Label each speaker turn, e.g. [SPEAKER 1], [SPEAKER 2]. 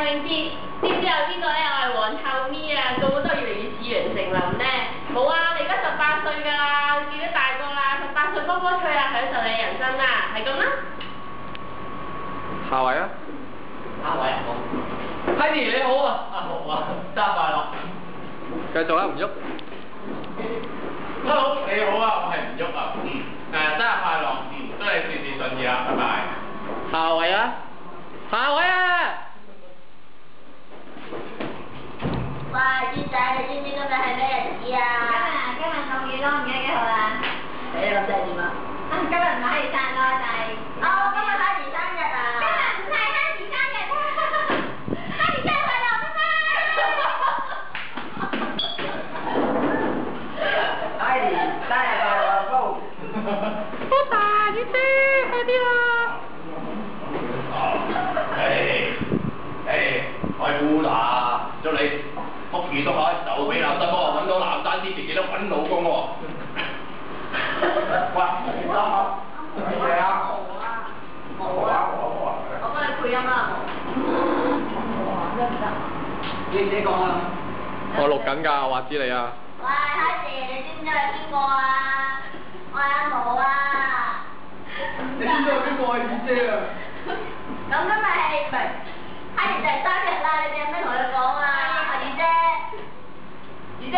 [SPEAKER 1] 永志，知唔知有邊個咧？我係黃臭咪啊，個個都越嚟越似楊丞琳咧。冇啊，你而家18歲㗎啦，你見到大個啦，18歲波波脆啊，享受你人生啦，係咁啦。
[SPEAKER 2] 下位啊！
[SPEAKER 3] 下位好。Heidi 你好啊，阿豪啊，生日快樂。
[SPEAKER 2] 繼續啦，唔喐。
[SPEAKER 3] Hello 你好啊，我係唔喐啊。生日快樂，祝你事事順意啦，拜拜。
[SPEAKER 2] 下位啊！下位啊！
[SPEAKER 4] 喂，豬仔，你知唔知今日係咩日子啊？
[SPEAKER 1] 今日6月咯，唔記得幾號啦？
[SPEAKER 4] 你諗真係點啊？
[SPEAKER 1] 今日唔係生咯，但係。
[SPEAKER 4] 哦，今日Heidi生日啊！
[SPEAKER 1] 今日唔係Heidi生日，Heidi生日快樂，拜拜。
[SPEAKER 4] Heidi生日快樂，高！
[SPEAKER 1] 多大啲啫，快啲啦！
[SPEAKER 3] 開估啦，祝你福如東海，壽比南山坡，揾到南山之前記得揾老公喎。喂，得啊？乜嘢啊？冇啊！
[SPEAKER 4] 我幫你配音啦，得唔得？你自己講啊！
[SPEAKER 2] 我錄緊㗎，我話知你啊。
[SPEAKER 4] 喂，Heidi，你知唔知係邊個啊？我係阿毛啊！
[SPEAKER 3] 你知唔知係邊個係二姐啊？
[SPEAKER 4] 咁今日係咪Heidi就係生日啦？你哋有咩同佢講啊？二姐，二姐。